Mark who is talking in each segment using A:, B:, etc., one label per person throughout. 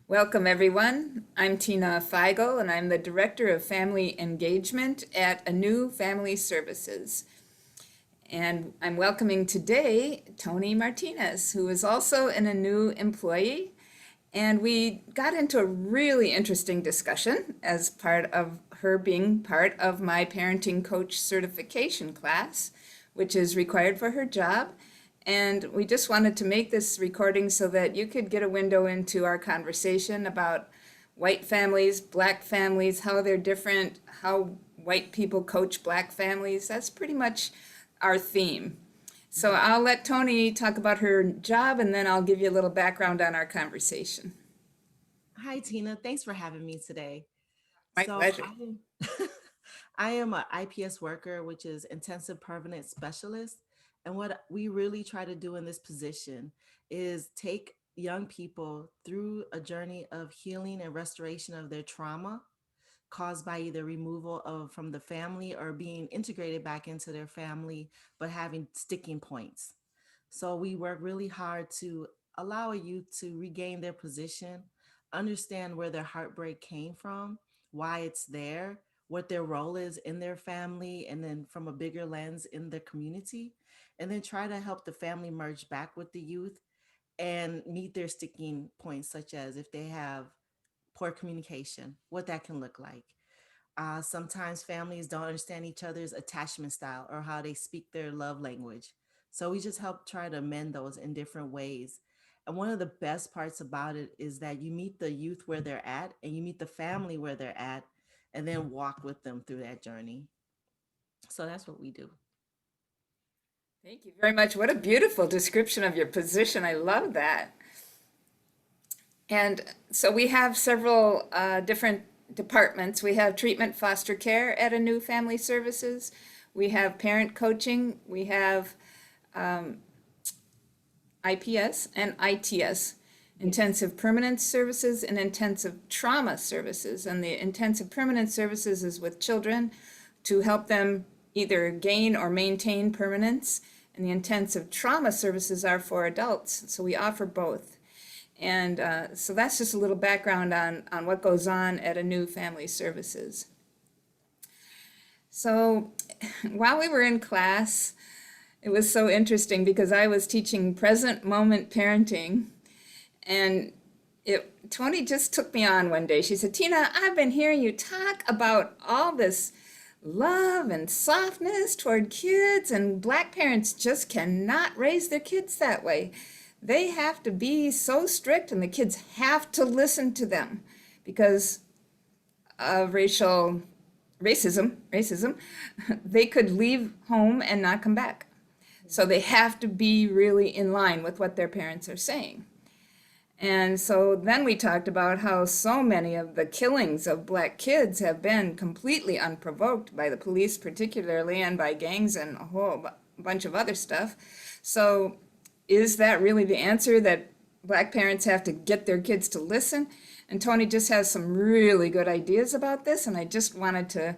A: Welcome, everyone. I'm Tina Feigal, and I'm the Director of Family Engagement at Anew Family Services. And I'm welcoming today Toni Martinez, who is also an Anew employee. And we got into a really interesting discussion as part of her being part of my parenting coach certification class, which is required for her job. And we just wanted to make this recording so that you could get a window into our conversation about white families, black families, how they're different, how white people coach black families. That's pretty much our theme. So I'll let Toni talk about her job and then I'll give you a little background on our conversation.
B: Hi, Tina. Thanks for having me today.
A: My
B: So
A: pleasure.
B: I am an IPS worker, which is intensive permanent specialist. And what we really try to do in this position is take young people through a journey of healing and restoration of their trauma caused by either removal of from the family or being integrated back into their family, but having sticking points. So we work really hard to allow a youth to regain their position, understand where their heartbreak came from, why it's there, what their role is in their family, and then from a bigger lens in their community, and then try to help the family merge back with the youth and meet their sticking points, such as if they have poor communication, what that can look like. Sometimes families don't understand each other's attachment style or how they speak their love language. So we just help try to amend those in different ways. And one of the best parts about it is that you meet the youth where they're at and you meet the family where they're at and then walk with them through that journey. So that's what we do.
A: Thank you very much. What a beautiful description of your position. I love that. And so we have several different departments. We have treatment foster care at Anew Family Services. We have parent coaching. We have IPS and ITS,
B: Yes.
A: intensive permanent services and intensive trauma services. And the intensive permanent services is with children to help them either gain or maintain permanence. And the intensive trauma services are for adults. So we offer both. And so that's just a little background on what goes on at Anew Family Services. So while we were in class, it was so interesting because I was teaching present moment parenting, and Toni just took me on one day. She said, Tina, I've been hearing you talk about all this love and softness toward kids, and black parents just cannot raise their kids that way. They have to be so strict, and the kids have to listen to them because of racism, they could leave home and not come back. So they have to be really in line with what their parents are saying. And so then we talked about how so many of the killings of black kids have been completely unprovoked by the police, particularly, and by gangs and a whole bunch of other stuff. So, is that really the answer that black parents have to get their kids to listen? And Toni just has some really good ideas about this, and I just wanted to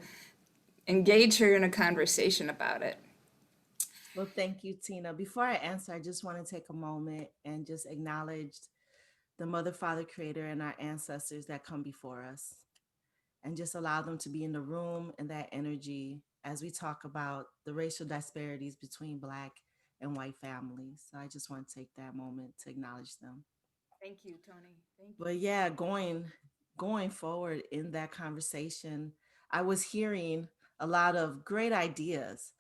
A: engage her in a conversation about it.
B: Well, thank you, Tina. Before I answer, I just want to take a moment and just acknowledge the mother, father, creator, and our ancestors that come before us, and just allow them to be in the room and that energy as we talk about the racial disparities between Black and white families. So I just want to take that moment to acknowledge them.
A: Thank you, Toni. Thank you.
B: But yeah, going forward in that conversation, I was hearing a lot of great ideas,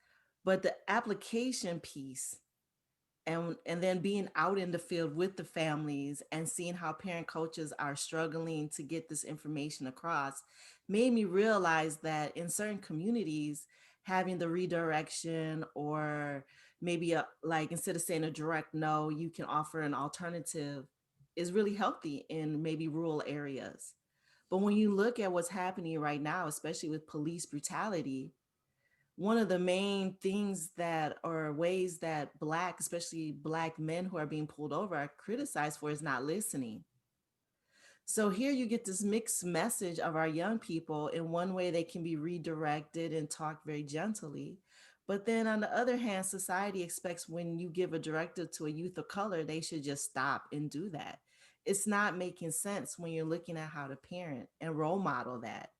B: but the application piece and then being out in the field with the families and seeing how parent coaches are struggling to get this information across made me realize that in certain communities having the redirection or maybe like instead of saying a direct no you can offer an alternative is really healthy in maybe rural areas. But when you look at what's happening right now, especially with police brutality, one of the main things that or ways that black, especially black men who are being pulled over are criticized for is not listening. So here you get this mixed message of our young people. In one way they can be redirected and talked very gently, but then on the other hand society expects when you give a directive to a youth of color they should just stop and do that. it's not making sense when you're looking at how to parent and role model that.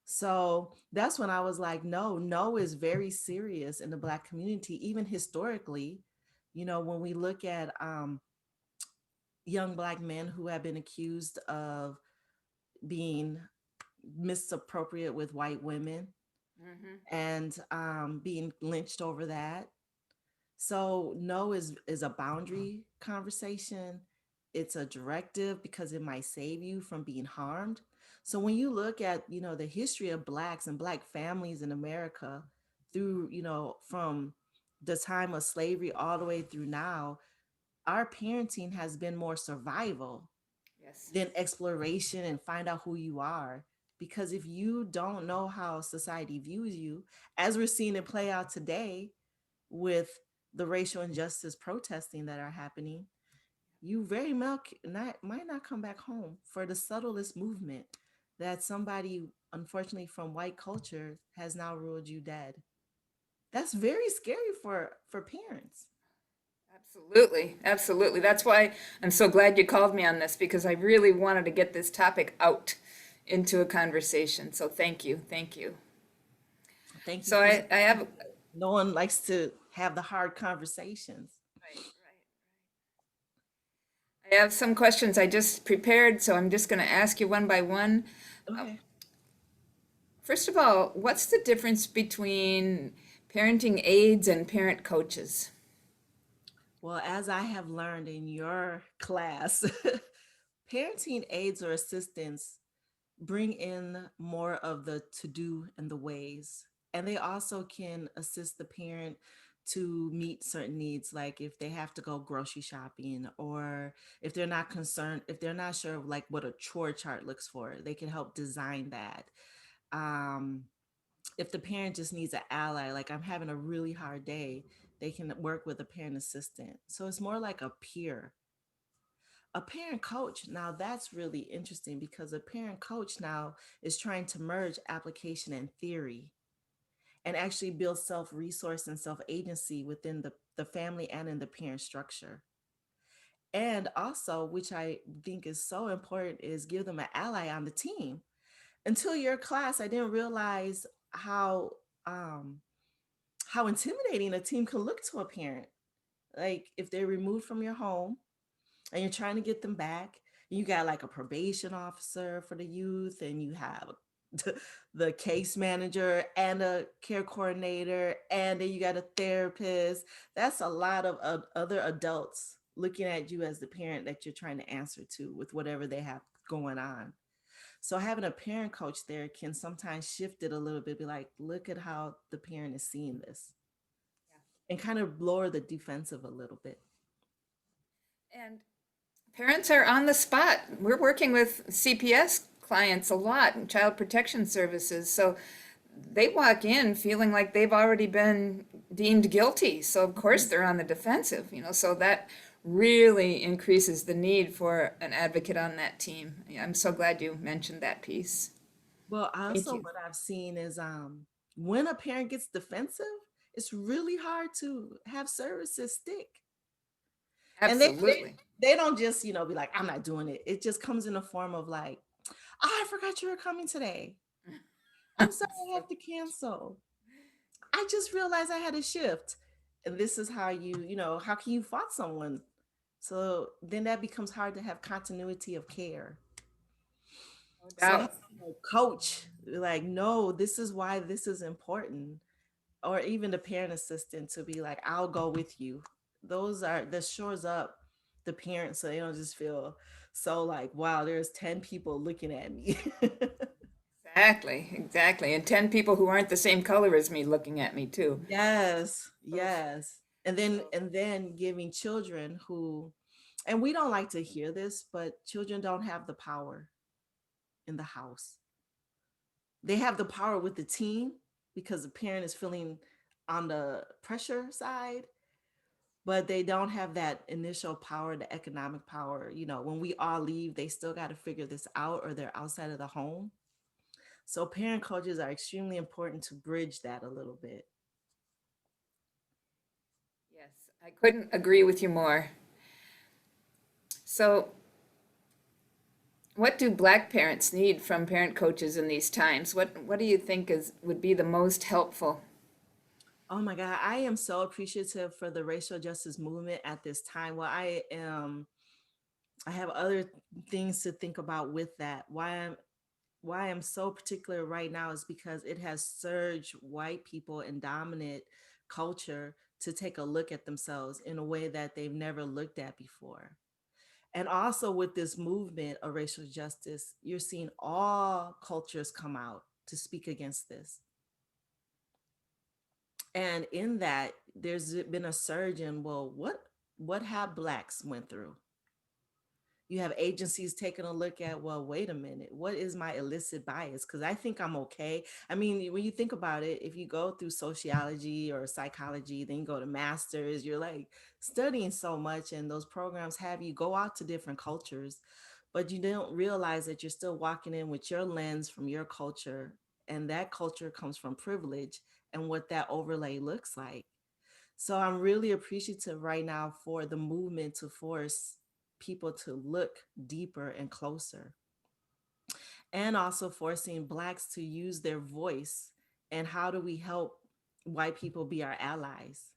B: So that's when I was like, no, no is very serious in the Black community, even historically. When we look at young Black men who have been accused of being misappropriate with white women
A: Hmm.
B: and being lynched over that. So no is a boundary conversation. It's a directive because it might save you from being harmed. So when you look at, the history of blacks and black families in America through, from the time of slavery all the way through now, our parenting has been more survival
A: Yes.
B: than exploration and find out who you are. Because if you don't know how society views you, as we're seeing it play out today with the racial injustice protesting that are happening, you very might not come back home for the subtlest movement that somebody, unfortunately, from white culture has now ruled you dead. That's very scary for parents.
A: Absolutely, absolutely. That's why I'm so glad you called me on this because I really wanted to get this topic out into a conversation. So thank you, thank you.
B: Thank you
A: So
B: for
A: I have,
B: no one likes to have the hard conversations.
A: right, right. I have some questions I just prepared, so I'm just going to ask you one by one. Uh,
B: Okay.
A: First of all, what's the difference between parenting aides and parent coaches?
B: Well, as I have learned in your class, parenting aides or assistants bring in more of the to do and the ways. And they also can assist the parent to meet certain needs, like if they have to go grocery shopping, or if they're not concerned, if they're not sure of like what a chore chart looks for, they can help design that. Um, if the parent just needs an ally, like I'm having a really hard day, they can work with a parent assistant. So it's more like a peer. A parent coach, now that's really interesting because a parent coach now is trying to merge application and theory and actually build self resource and self agency within the family and in the parent structure. And also, which I think is so important, is give them an ally on the team. Until your class, I didn't realize um, how intimidating a team can look to a parent. Like if they're removed from your home and you're trying to get them back, you got like a probation officer for the youth, and you have the case manager and a care coordinator, and then you got a therapist. That's a lot of other adults looking at you as the parent that you're trying to answer to with whatever they have going on. So having a parent coach there can sometimes shift it a little bit, be like, look at how the parent is seeing this, and kind of lower the defensive a little bit.
A: And parents are on the spot. We're working with CPS clients a lot and child protection services. So they walk in feeling like they've already been deemed guilty. So of course they're on the defensive, so that really increases the need for an advocate on that team. Yeah, I'm so glad you mentioned that piece.
B: Well,
A: Thank
B: also
A: you.
B: what I've seen is when a parent gets defensive, it's really hard to have services stick. And
A: Absolutely.
B: they don't just, be like, I'm not doing it. It just comes in a form of like, oh, I forgot you were coming today. I'm sorry I have to cancel. I just realized I had a shift. And this is how how can you fault someone? So then that becomes hard to have continuity of care.
A: No
B: So having
A: doubt.
B: a coach, like, no, this is why this is important. Or even the parent assistant to be like, I'll go with you. Those are that shores up the parents so they don't just feel so like, wow, there's 10 people looking at me.
A: Exactly, exactly. And 10 people who aren't the same color as me looking at me too.
B: Yes,
A: Oof.
B: yes. And then giving children who, and we don't like to hear this, but children don't have the power in the house. They have the power with the team because the parent is feeling on the pressure side, but they don't have that initial power, the economic power. When we all leave, they still got to figure this out, or they're outside of the home. So parent coaches are extremely important to bridge that a little bit.
A: Yes, I couldn't agree with you more. So What do Black parents need from parent coaches in these times? What do you think is would be the most helpful?
B: Oh my God, I am so appreciative for the racial justice movement at this time. Well, I have other things to think about with that. Why I'm so particular right now is because it has surged white people in dominant culture to take a look at themselves in a way that they've never looked at before. And also with this movement of racial justice, you're seeing all cultures come out to speak against this. And in that, there's been a surge in, well, what have blacks went through? You have agencies taking a look at, well, wait a minute, what is my illicit bias? Because I think I'm okay. I mean, when you think about it, if you go through sociology or psychology, then you go to masters, you're like studying so much, and those programs have you go out to different cultures, but you don't realize that you're still walking in with your lens from your culture, and that culture comes from privilege and what that overlay looks like. So I'm really appreciative right now for the movement to force people to look deeper and closer, and also forcing blacks to use their voice. And how do we help white people be our allies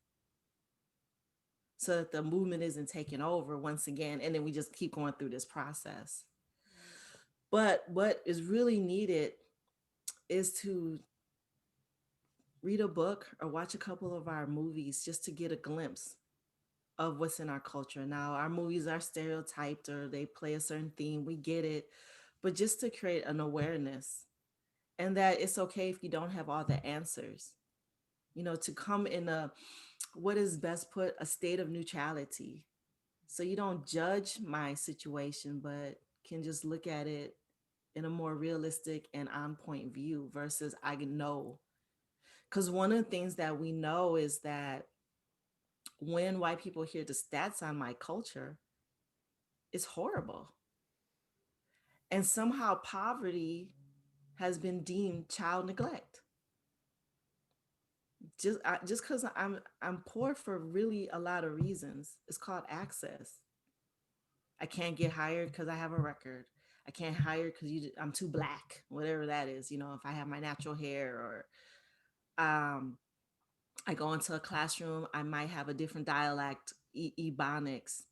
B: so that the movement isn't taken over once again, and then we just keep going through this process. But what is really needed is to read a book or watch a couple of our movies just to get a glimpse of what's in our culture. Now, our movies are stereotyped or they play a certain theme, we get it, but just to create an awareness, and that it's okay if you don't have all the answers. To come in a, what is best put, a state of neutrality. So you don't judge my situation, but can just look at it in a more realistic and on point view versus I know. Because one of the things that we know is that when white people hear the stats on my culture, it's horrible. And somehow poverty has been deemed child neglect. Just because I'm poor for really a lot of reasons. It's called access. I can't get hired because I have a record. I can't hire because I'm too black, whatever that is. If I have my natural hair, or um, I go into a classroom, I might have a different dialect, Ebonics,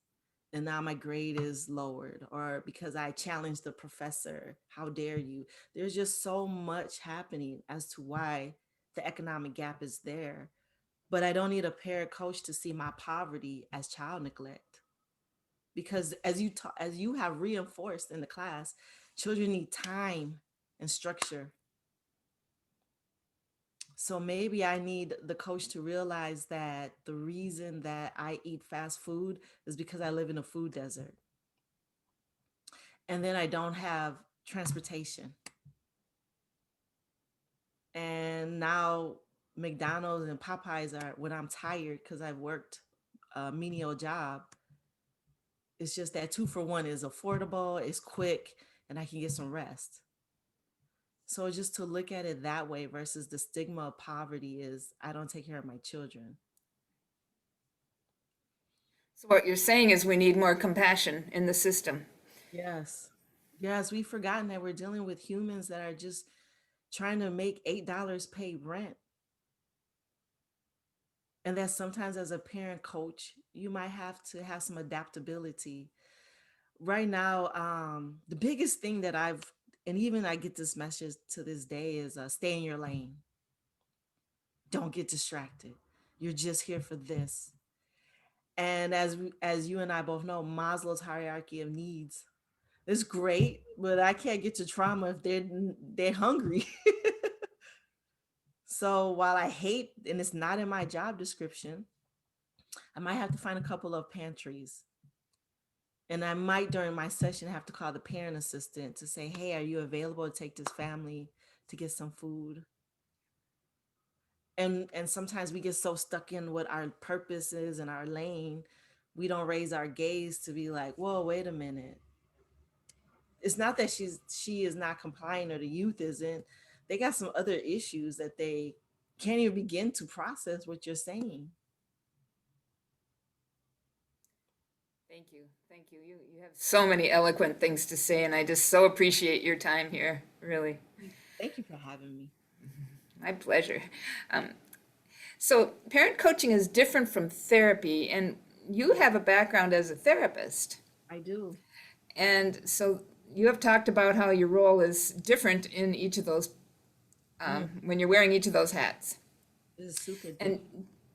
B: and now my grade is lowered, or because I challenged the professor, how dare you? There's just so much happening as to why the economic gap is there. But I don't need a parent coach to see my poverty as child neglect, because as you have reinforced in the class, children need time and structure. So maybe I need the coach to realize that the reason that I eat fast food is because I live in a food desert, and then I don't have transportation. And now McDonald's and Popeyes are, when I'm tired because I've worked a menial job, it's just that 2 for 1 is affordable, it's quick, and I can get some rest. So just to look at it that way versus the stigma of poverty is I don't take care of my children.
A: So what you're saying is we need more compassion in the system.
B: Yes. Yes, we've forgotten that we're dealing with humans that are just trying to make $8 pay rent. And that sometimes as a parent coach, you might have to have some adaptability. Right now, the biggest thing that and even I get this message to this day, is stay in your lane. Don't get distracted. You're just here for this. And as you and I both know, Maslow's hierarchy of needs is great, but I can't get to trauma if they're hungry. So while I hate, and it's not in my job description, I might have to find a couple of pantries. And I might during my session have to call the parent assistant to say, hey, are you available to take this family to get some food? And sometimes we get so stuck in what our purpose is and our lane, we don't raise our gaze to be like, whoa, wait a minute. It's not that she is not complying or the youth isn't. They got some other issues that they can't even begin to process what you're saying.
A: Thank you. Thank you. You have so many eloquent things to say, and I just so appreciate your time here. Really,
B: Thank you for having me.
A: my pleasure. Um, so, parent coaching is different from therapy, and you have a background as a therapist.
B: I do.
A: And so, you have talked about how your role is different in each of those,
B: Mm,
A: when you're wearing each of those hats.
B: this is super deep.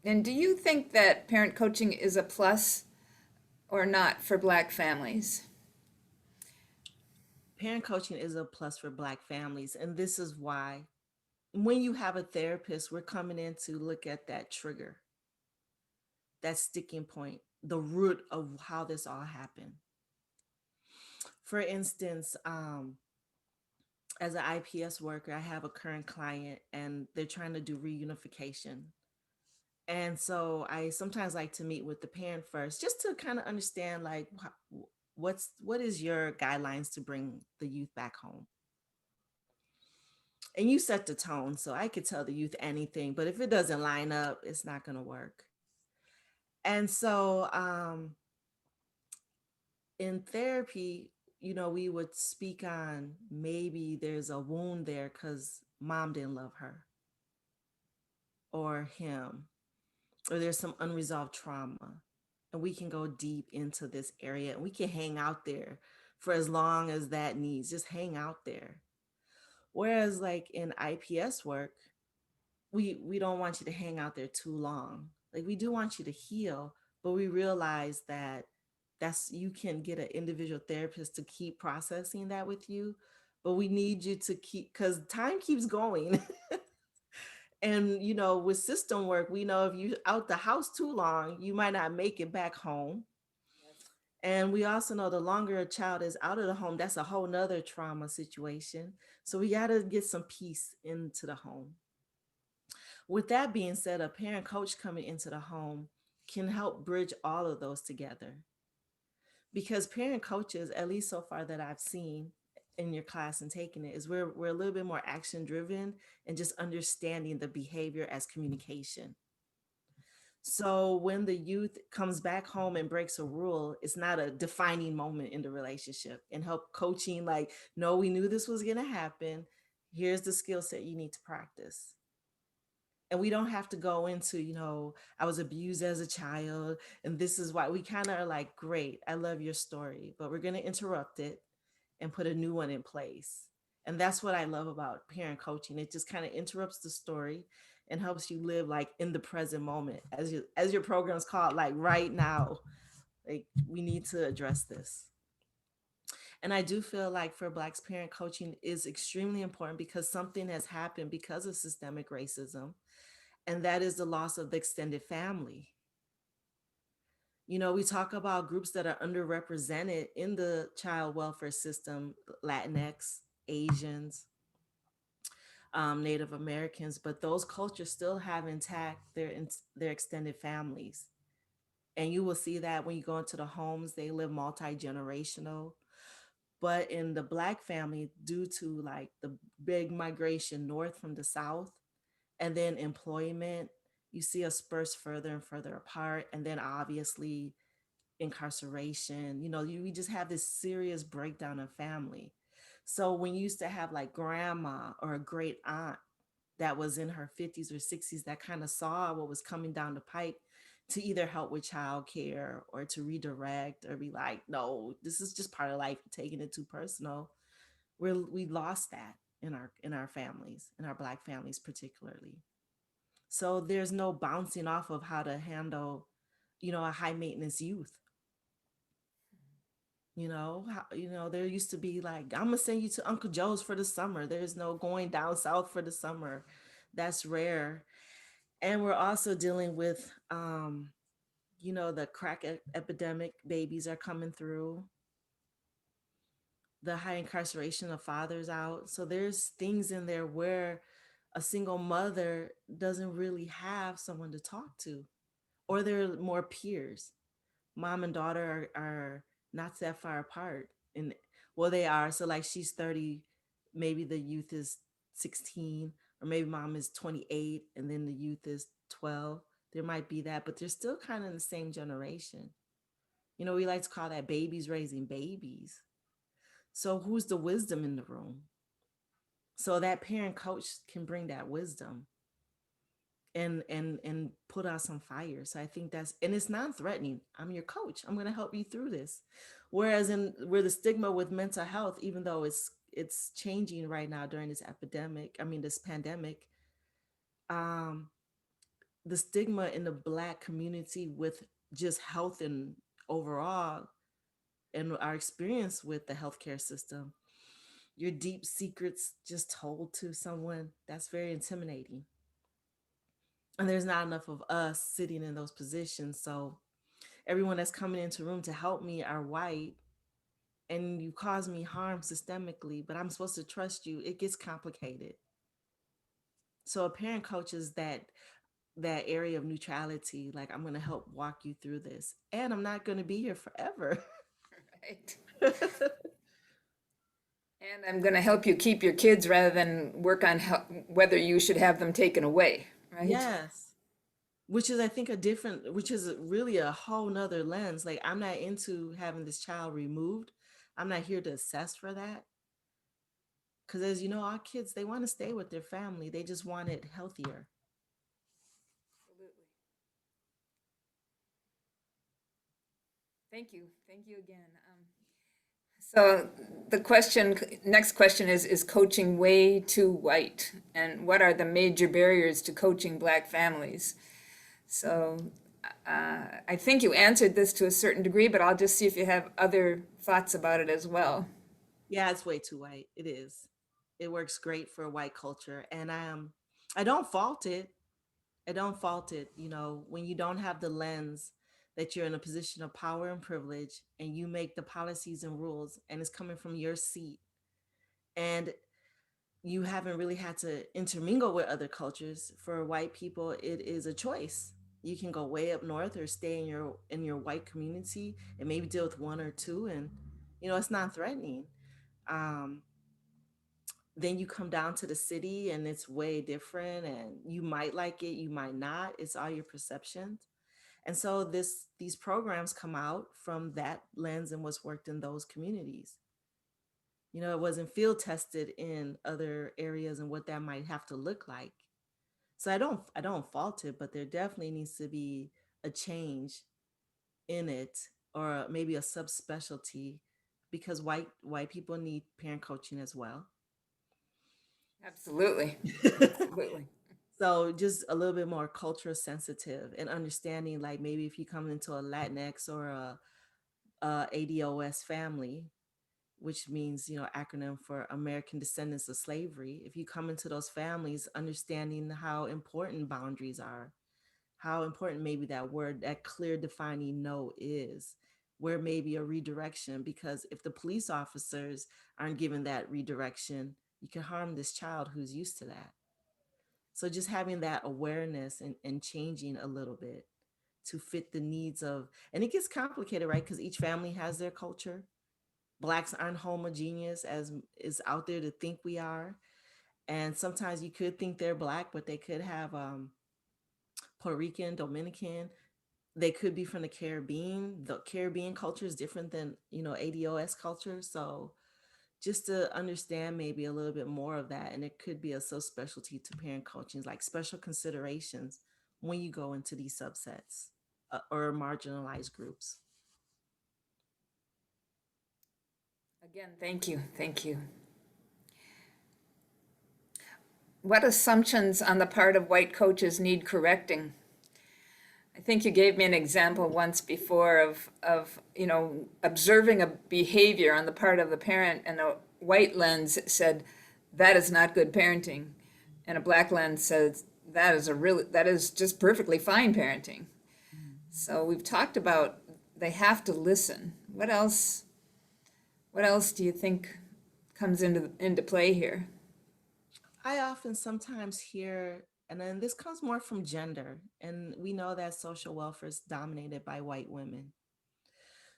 A: And do you think that parent coaching is a plus or not for Black families?
B: Parent coaching is a plus for Black families. And this is why when you have a therapist, we're coming in to look at that trigger, that sticking point, the root of how this all happened. For instance, as an IPS worker, I have a current client and they're trying to do reunification. And so I sometimes like to meet with the parent first just to kind of understand like what is your guidelines to bring the youth back home. And you set the tone, so I could tell the youth anything, but if it doesn't line up, it's not going to work. And so in therapy, we would speak on maybe there's a wound there because mom didn't love her or him, or there's some unresolved trauma. And we can go deep into this area and we can hang out there for as long as that needs, just hang out there. Whereas, like in IPS work, we don't want you to hang out there too long. Like we do want you to heal, but we realize that you can get an individual therapist to keep processing that with you, but we need you to keep, because time keeps going. And with system work, we know if you out the house too long, you might not make it back home.
A: Yes.
B: And we also know the longer a child is out of the home, that's a whole nother trauma situation. So we got to get some peace into the home. With that being said, a parent coach coming into the home can help bridge all of those together, because parent coaches, at least so far that I've seen in your class and taking it, is we're a little bit more action driven and just understanding the behavior as communication. So when the youth comes back home and breaks a rule, it's not a defining moment in the relationship, and help coaching like, no, we knew this was going to happen. Here's the skill set you need to practice. And we don't have to go into, I was abused as a child and this is why. We kind of are like, great, I love your story, but we're going to interrupt it and put a new one in place. And that's what I love about parent coaching. It just kind of interrupts the story and helps you live like in the present moment, as your program's called, like right now. Like we need to address this. And I do feel like for Blacks, parent coaching is extremely important because something has happened because of systemic racism, and that is the loss of the extended family. We talk about groups that are underrepresented in the child welfare system: Latinx, Asians, Native Americans, but those cultures still have intact their extended families. And you will see that when you go into the homes, they live multi-generational. But in the Black family, due to like the big migration north from the South, and then employment, you see us spurs further and further apart. And then obviously incarceration, we just have this serious breakdown of family. So when you used to have like grandma or a great aunt that was in her 50s or 60s that kind of saw what was coming down the pipe to either help with childcare or to redirect or be like, no, this is just part of life, taking it too personal. We lost that in our families, in our Black families particularly. So there's no bouncing off of how to handle, a high maintenance youth. There used to be like, I'm gonna send you to Uncle Joe's for the summer. There's no going down south for the summer. That's rare. And we're also dealing with, the crack epidemic. Babies are coming through, the high incarceration of fathers out. So there's things in there where a single mother doesn't really have someone to talk to, or they're more peers. Mom and daughter are not that far apart. And well, they are. So like she's 30, maybe the youth is 16, or maybe mom is 28 and then the youth is 12. There might be that, but they're still kind of in the same generation. We like to call that babies raising babies. So who's the wisdom in the room? So that parent coach can bring that wisdom and put out some fire. So I think that's, and it's non-threatening. I'm your coach. I'm going to help you through this. Whereas in where the stigma with mental health, even though it's changing right now during this epidemic, I mean this pandemic, um, the stigma in the Black community with just health and overall, and our experience with the healthcare system, your deep secrets just told to someone, that's very intimidating. And there's not enough of us sitting in those positions. So everyone that's coming into room to help me are white, and you cause me harm systemically, but I'm supposed to trust you. It gets complicated. So a parent coach is that area of neutrality. Like, I'm going to help walk you through this, and I'm not going to be here forever.
A: Right. And I'm going to help you keep your kids rather than work on whether you should have them taken away, right?
B: Yes. Which is, I think, a different, which is really a whole nother lens. Like, I'm not into having this child removed. I'm not here to assess for that. Because as you know, our kids, they want to stay with their family. They just want it healthier.
A: Absolutely. Thank you. Thank you again. So the next question is coaching way too white? And what are the major barriers to coaching Black families? So I think you answered this to a certain degree, but I'll just see if you have other thoughts about it as well.
B: Yeah, it's way too white. It is. It works great for white culture. And I don't fault it. I don't fault it. When you don't have the lens that you're in a position of power and privilege, and you make the policies and rules, and it's coming from your seat, and you haven't really had to intermingle with other cultures. For white people, it is a choice. You can go way up north or stay in your white community and maybe deal with one or two, and it's not threatening. Um, then you come down to the city and it's way different, and you might like it, you might not. It's all your perceptions. And so these programs come out from that lens and what's worked in those communities. It wasn't field tested in other areas and what that might have to look like. So I don't fault it, but there definitely needs to be a change in it, or maybe a subspecialty, because white people need parent coaching as well.
A: Absolutely. Absolutely.
B: So just a little bit more culture sensitive and understanding, like maybe if you come into a Latinx or a ADOS family, which means, acronym for American Descendants of Slavery. If you come into those families, understanding how important boundaries are, how important maybe that word, that clear defining no is, where maybe a redirection, because if the police officers aren't given that redirection, you can harm this child who's used to that. So just having that awareness and changing a little bit to fit the needs of, and it gets complicated, right? Because each family has their culture. Blacks aren't homogeneous as is out there to think we are. And sometimes you could think they're Black, but they could have Puerto Rican, Dominican. They could be from the Caribbean. The Caribbean culture is different than, ADOS culture. So just to understand maybe a little bit more of that. And it could be a subspecialty to parent coaching, like special considerations when you go into these subsets or marginalized groups.
A: Again, thank you. Thank you. What assumptions on the part of white coaches need correcting? I think you gave me an example once before of observing a behavior on the part of the parent, and a white lens said that is not good parenting, and a Black lens says that is just perfectly fine parenting. So we've talked about they have to listen. What else do you think comes into play here?
B: I often sometimes hear, and then this comes more from gender, and we know that social welfare is dominated by white women.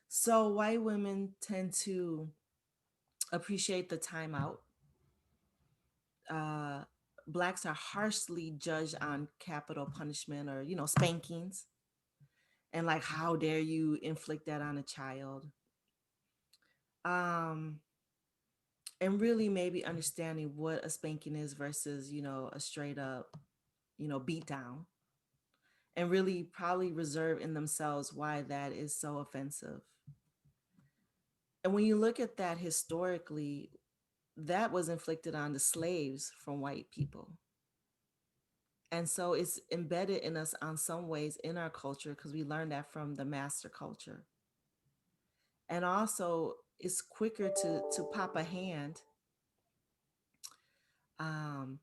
B: So white women tend to appreciate the timeout. Uh, Blacks are harshly judged on capital punishment, or spankings. and like how dare you inflict that on a child. Um and really maybe understanding what a spanking is versus, a straight up, beat down, and really probably reserve in themselves why that is so offensive. And when you look at that historically, that was inflicted on the slaves from white people. And so it's embedded in us on some ways in our culture because we learned that from the master culture. And also it's quicker to pop a hand. Um,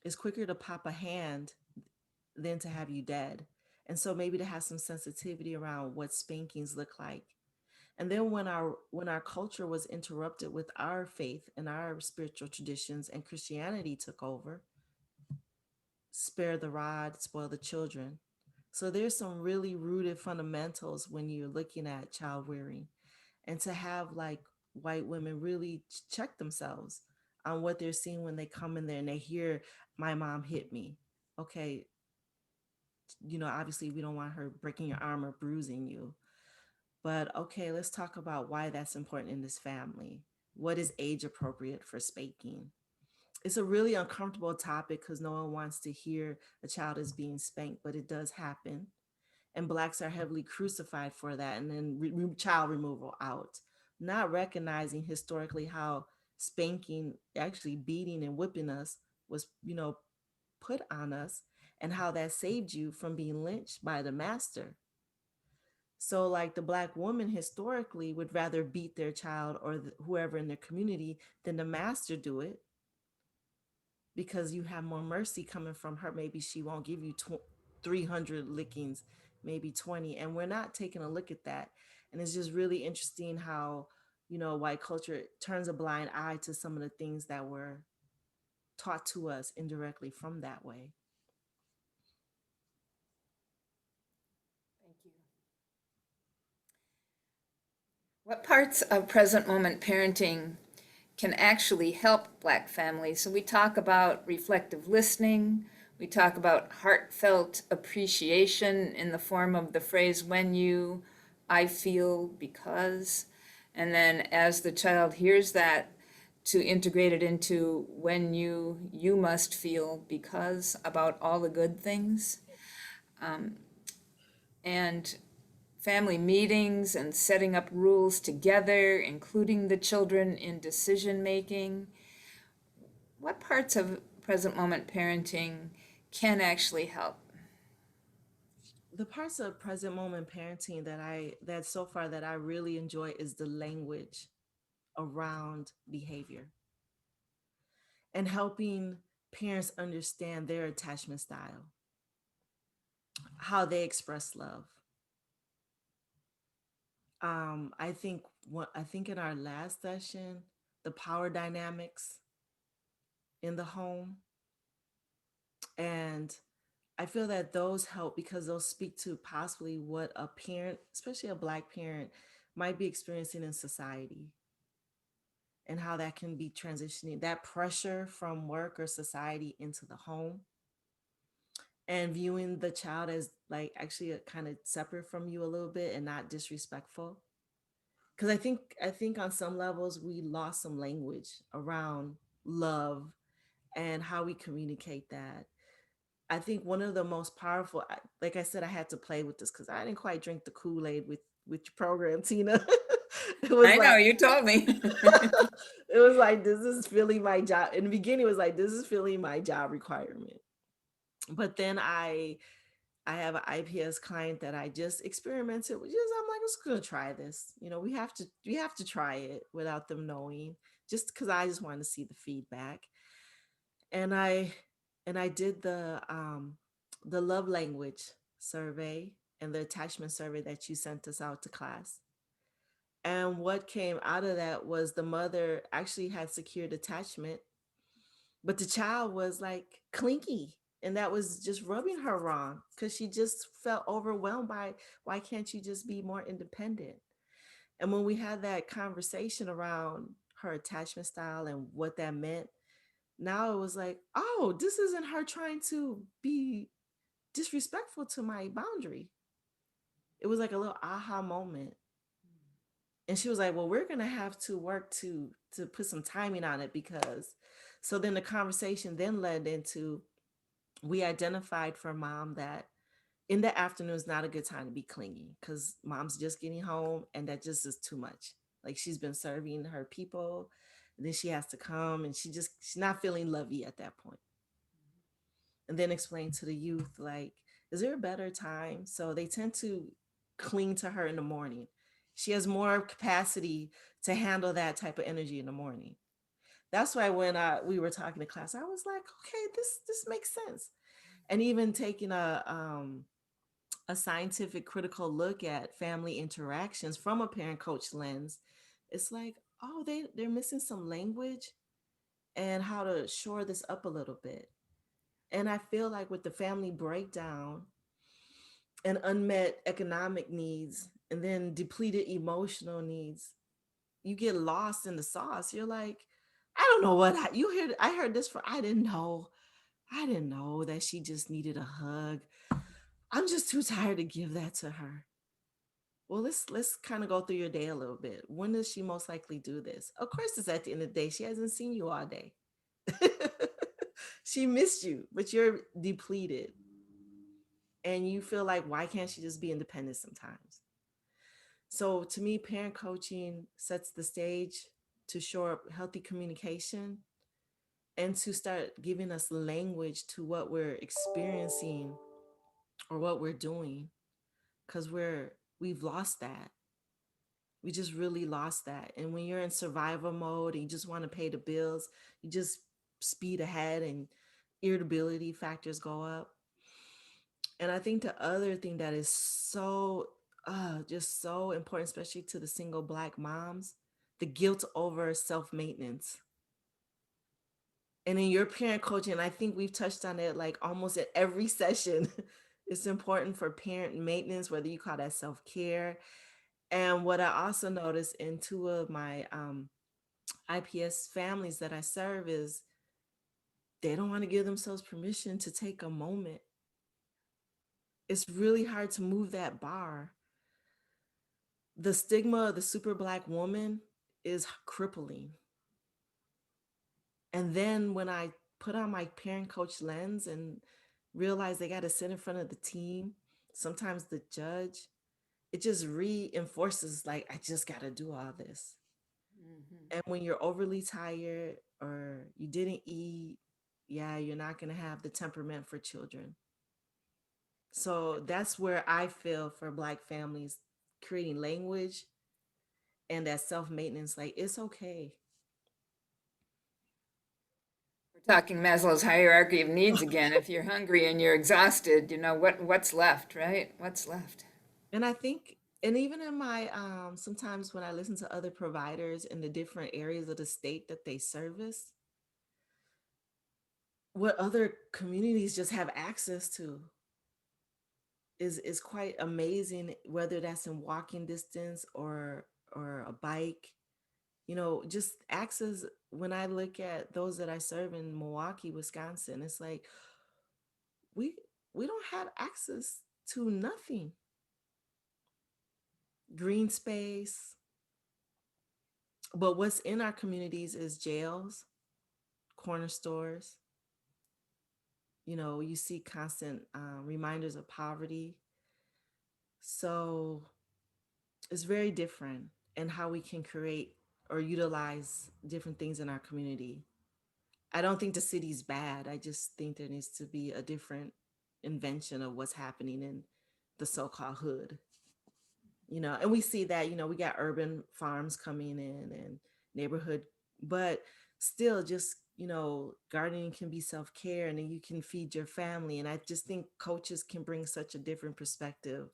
B: it's quicker to pop a hand than to have you dead. And so maybe to have some sensitivity around what spankings look like. And then when our culture was interrupted with our faith and our spiritual traditions and Christianity took over, spare the rod, spoil the children. So there's some really rooted fundamentals when you're looking at child rearing, and to have like white women really check themselves on what they're seeing when they come in there and they hear my mom hit me. Okay, obviously we don't want her breaking your arm or bruising you. But okay, let's talk about why that's important in this family. What is age appropriate for spanking? It's a really uncomfortable topic because no one wants to hear a child is being spanked, but it does happen. And Blacks are heavily crucified for that. And then child removal out, not recognizing historically how spanking, actually beating and whipping us, was, put on us, and how that saved you from being lynched by the master. So, like the Black woman historically would rather beat their child or whoever in their community than the master do it, because you have more mercy coming from her. Maybe she won't give you 300 lickings, maybe 20. And we're not taking a look at that. And it's just really interesting how, white culture turns a blind eye to some of the things that were taught to us indirectly from that way.
A: Thank you. What parts of present moment parenting can actually help Black families? So we talk about reflective listening, we talk about heartfelt appreciation in the form of the phrase, when you, I feel, because. And then as the child hears that, to integrate it into when you must feel because about all the good things. And family meetings and setting up rules together, including the children in decision making. What parts of present moment parenting can actually help?
B: The parts of present moment parenting that so far that I really enjoy is the language around behavior and helping parents understand their attachment style, how they express love. I think in our last session, the power dynamics in the home, and I feel that those help because they'll speak to possibly what a parent, especially a Black parent, might be experiencing in society, and how that can be transitioning that pressure from work or society into the home, and viewing the child as like actually a kind of separate from you a little bit and not disrespectful. Because I think on some levels we lost some language around love and how we communicate that. I think one of the most powerful, like I said, I had to play with this because I didn't quite drink the Kool-Aid with your program, Tina. It was
A: I know,
B: like
A: you told me.
B: it was like this is filling my job. In the beginning, it was like this is filling my job requirement. But then I have an IPS client that I just experimented with. Just I'm like, I'm just gonna try this. We have to try it without them knowing, just because I just wanted to see the feedback. And I did the love language survey and the attachment survey that you sent us out to class. And what came out of that was the mother actually had secured attachment, but the child was like clinky, and that was just rubbing her wrong because she just felt overwhelmed by, why can't you just be more independent? And when we had that conversation around her attachment style and what that meant, now it was like, oh, this isn't her trying to be disrespectful to my boundary. It was like a little aha moment. And she was like, well, we're gonna have to work to put some timing on it, because so then the conversation then led into, we identified for mom that in the afternoon is not a good time to be clingy, because mom's just getting home and that just is too much. Like, she's been serving her people, and then she has to come, and she's not feeling lovey at that point. And then explain to the youth, like, is there a better time? So they tend to cling to her in the morning. She has more capacity to handle that type of energy in the morning. That's why when we were talking to class, I was like, okay, this makes sense. And even taking a scientific critical look at family interactions from a parent coach lens, it's like, oh, they're missing some language and how to shore this up a little bit. And I feel like with the family breakdown and unmet economic needs and then depleted emotional needs, you get lost in the sauce. You're like, I don't know what you heard. I heard this for, I didn't know. I didn't know that she just needed a hug. I'm just too tired to give that to her. Well, let's kind of go through your day a little bit. When does she most likely do this? Of course, it's at the end of the day. She hasn't seen you all day. She missed you, but you're depleted. And you feel like, why can't she just be independent sometimes? So to me, parent coaching sets the stage to shore up healthy communication and to start giving us language to what we're experiencing or what we're doing, because we've lost that. We just really lost that. And when you're in survival mode and you just want to pay the bills, you just speed ahead and irritability factors go up. And I think the other thing that is so just so important, especially to the single Black moms, the guilt over self-maintenance. And in your parent coaching, I think we've touched on it like almost at every session. It's important for parent maintenance, whether you call that self-care. And what I also noticed in two of my IPS families that I serve is they don't want to give themselves permission to take a moment. It's really hard to move that bar. The stigma of the super Black woman is crippling. And then when I put on my parent coach lens and realize they got to sit in front of the team, sometimes the judge, it just reinforces, like, I just got to do all this.
A: Mhm.
B: And when you're overly tired or you didn't eat, yeah, you're not going to have the temperament for children. So that's where I feel for Black families, creating language and that self maintenance, like, it's okay.
A: We're talking Maslow's hierarchy of needs again. If you're hungry and you're exhausted, you know what's left, right? What's left?
B: And I think, and even in my, sometimes when I listen to other providers in the different areas of the state that they service, what other communities just have access to is quite amazing, whether that's in walking distance or a bike, just access. When I look at those that I serve in Milwaukee, Wisconsin, it's like we we don't have access to nothing. Green space. But what's in our communities is jails, corner stores. You see constant reminders of poverty. So it's very different in how we can create or utilize different things in our community. I don't think the city's bad. I just think there needs to be a different invention of what's happening in the so-called hood. And we see that, we got urban farms coming in and neighborhood, but still just, gardening can be self-care, and then you can feed your family. And I just think coaches can bring such a different perspective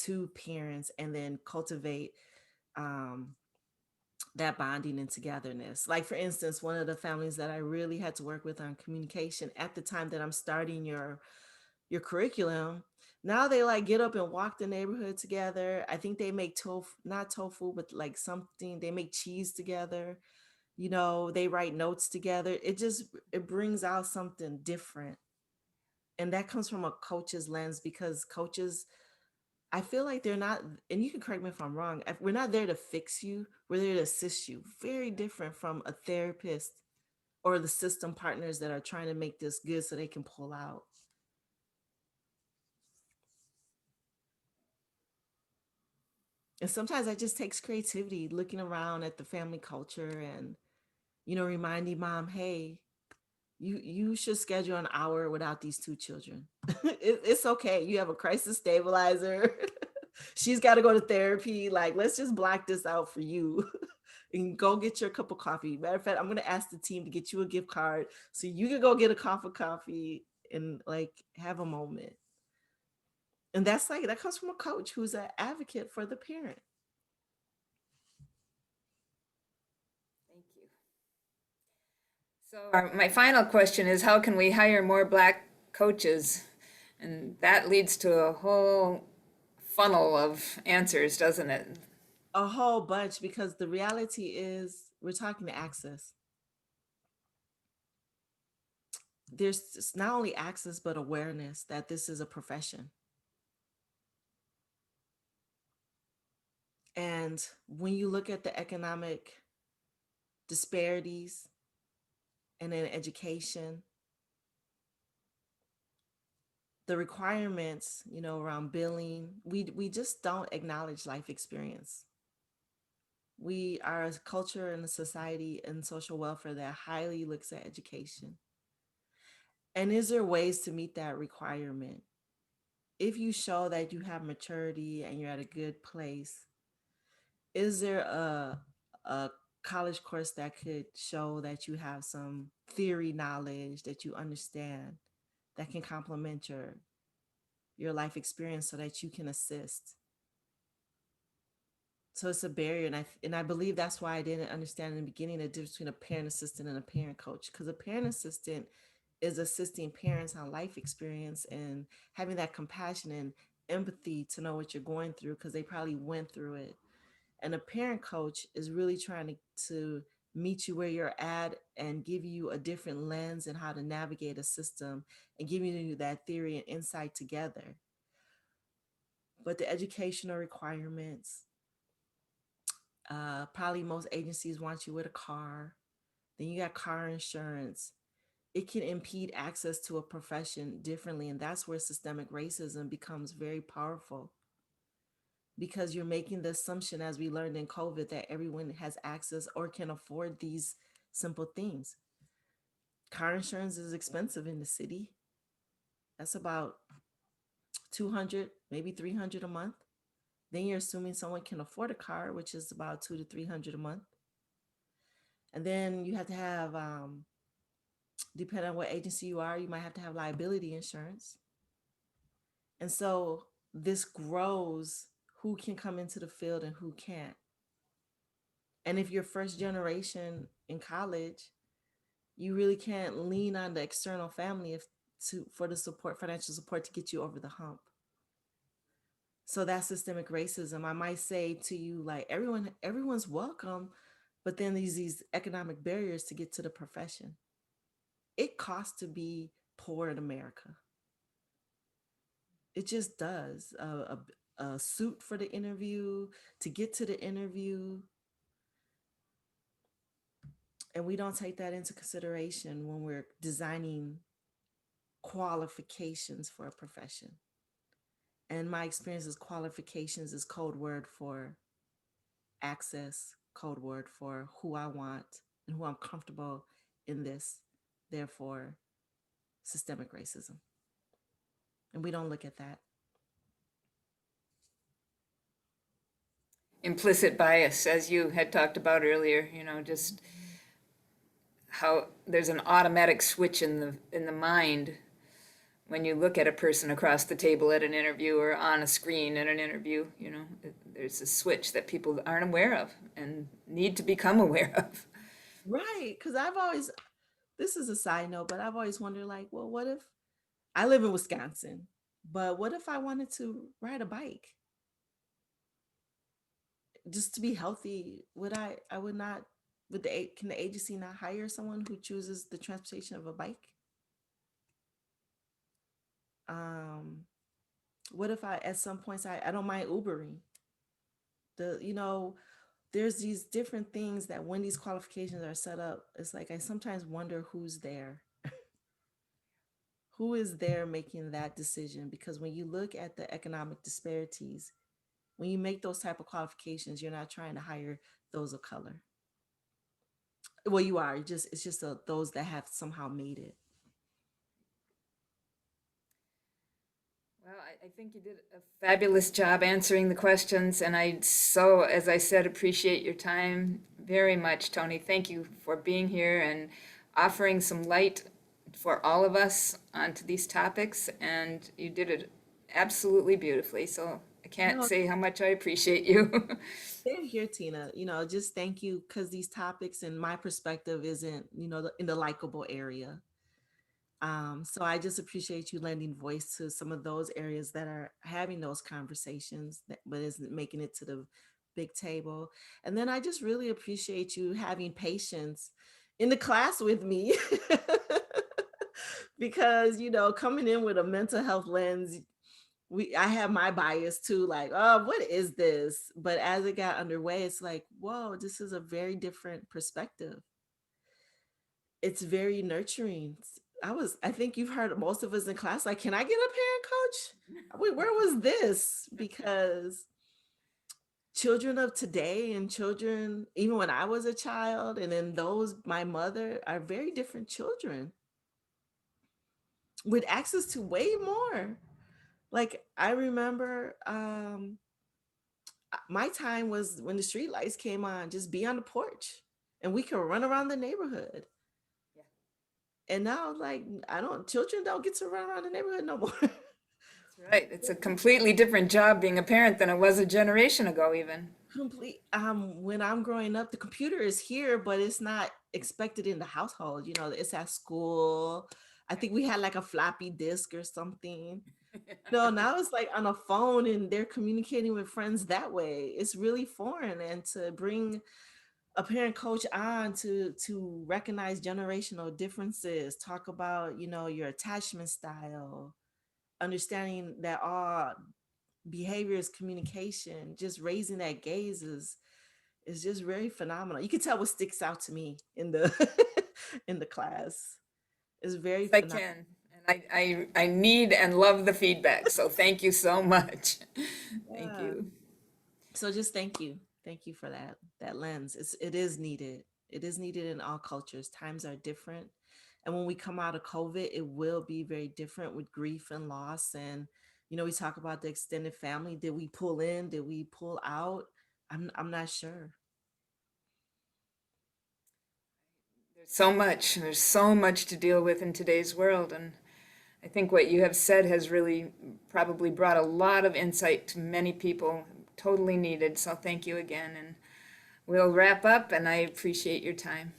B: to parents and then cultivate um, that bonding and togetherness. Like, for instance, one of the families that I really had to work with on communication at the time that I'm starting your curriculum, now they like get up and walk the neighborhood together. I think they make tofu, not tofu, but like something, they make cheese together. They write notes together. It brings out something different. And that comes from a coach's lens, because coaches, I feel like they're not, and you can correct me if I'm wrong. We're not there to fix you. We're there to assist you. Very different from a therapist or the system partners that are trying to make this good so they can pull out. And sometimes that just takes creativity, looking around at the family culture and, reminding mom, hey, you should schedule an hour without these two children. It's okay. You have a crisis stabilizer. She's got to go to therapy. Like, let's just block this out for you and go get your cup of coffee. Matter of fact, I'm going to ask the team to get you a gift card so you can go get a cup of coffee and like have a moment. And that's like, that comes from a coach who's an advocate for the parent.
A: Thank you. So my final question is, how can we hire more Black coaches? And that leads to a whole funnel of answers, doesn't it?
B: A whole bunch, because the reality is we're talking to access. There's not only access, but awareness that this is a profession. And when you look at the economic disparities and in education, the requirements, around billing, we just don't acknowledge life experience. We are a culture and a society and social welfare that highly looks at education. And is there ways to meet that requirement? If you show that you have maturity and you're at a good place, is there a college course that could show that you have some theory knowledge that you understand that can complement your life experience so that you can assist? So it's a barrier, and I believe that's why I didn't understand in the beginning the difference between a parent assistant and a parent coach, because a parent assistant is assisting parents on life experience and having that compassion and empathy to know what you're going through because they probably went through it. And a parent coach is really trying to meet you where you're at and give you a different lens and how to navigate a system and giving you that theory and insight together. But the educational requirements, probably most agencies want you with a car. Then you got car insurance. It can impede access to a profession differently. And that's where systemic racism becomes very powerful, because you're making the assumption, as we learned in COVID, that everyone has access or can afford these simple things. Car insurance is expensive in the city. That's about 200, maybe 300 a month. Then you're assuming someone can afford a car, which is about 2 to 300 a month. And then you have to have, depending on what agency you are, you might have to have liability insurance. And so this grows who can come into the field and who can't. And if you're first generation in college, you really can't lean on the external family for the support, financial support, to get you over the hump. So that's systemic racism. I might say to you, like, everyone's welcome, but then these economic barriers to get to the profession. It costs to be poor in America. It just does. A suit for the interview, to get to the interview. And we don't take that into consideration when we're designing qualifications for a profession. And my experience is qualifications is code word for access, code word for who I want and who I'm comfortable in this. Therefore, systemic racism. And we don't look at that.
A: Implicit bias, as you had talked about earlier, just how there's an automatic switch in the mind when you look at a person across the table at an interview or on a screen at an interview. There's a switch that people aren't aware of and need to become aware of.
B: Right. Because this is a side note, but I've always wondered, like, well, what if I live in Wisconsin, but what if I wanted to ride a bike just to be healthy? I would not, can the agency not hire someone who chooses the transportation of a bike? Um, What if I, at some points, I don't mind Ubering? You know, there's these different things that when these qualifications are set up, it's like I sometimes wonder who's there. Who is there making that decision? Because when you look at the economic disparities, when you make those type of qualifications, you're not trying to hire those of color. Well, you are. It's just those that have somehow made it.
A: Well, I think you did a fabulous job answering the questions, and I so, as I said, appreciate your time very much, Tony. Thank you for being here and offering some light for all of us onto these topics, and you did it absolutely beautifully. So I can't
B: No,
A: say how much I appreciate you.
B: same here, Tina. Just thank you, because these topics and my perspective isn't, in the likable area. So I just appreciate you lending voice to some of those areas that are having those conversations, but isn't making it to the big table. And then I just really appreciate you having patience in the class with me. Because, coming in with a mental health lens, I have my bias too, like, oh, what is this? But as it got underway, it's like, whoa, this is a very different perspective. It's very nurturing. I think you've heard most of us in class, like, can I get a parent coach? Wait, where was this? Because children of today and children, even when I was a child, and then those, my mother, are very different children with access to way more. Like, I remember my time was when the street lights came on, just be on the porch and we could run around the neighborhood.
A: Yeah,
B: And now, like, I don't, children don't get to run around the neighborhood no more.
A: that's right. It's a completely different job being a parent than it was a generation ago, even.
B: Complete. When I'm growing up, the computer is here, but it's not expected in the household. It's at school. I think we had like a floppy disk or something. No, now it's like on a phone and they're communicating with friends that way. It's really foreign. And to bring a parent coach on to recognize generational differences, talk about, your attachment style, understanding that all behavior is communication, just raising that gaze is just very phenomenal. You can tell what sticks out to me in the in the class. It's very
A: Yes, I
B: phenomenal.
A: can. And I need and love the feedback. So thank you so much. Thank
B: Yeah.
A: you.
B: So just thank you. Thank you for that lens. It is needed. It is needed in all cultures. Times are different. And when we come out of COVID, it will be very different with grief and loss. And, we talk about the extended family. Did we pull in? Did we pull out? I'm not sure.
A: There's so much to deal with in today's world. And I think what you have said has really probably brought a lot of insight to many people, totally needed. So thank you again. And we'll wrap up, and I appreciate your time.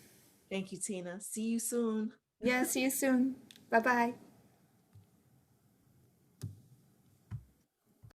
B: Thank you, Tina. See you soon.
A: Yeah, see you soon. Bye bye.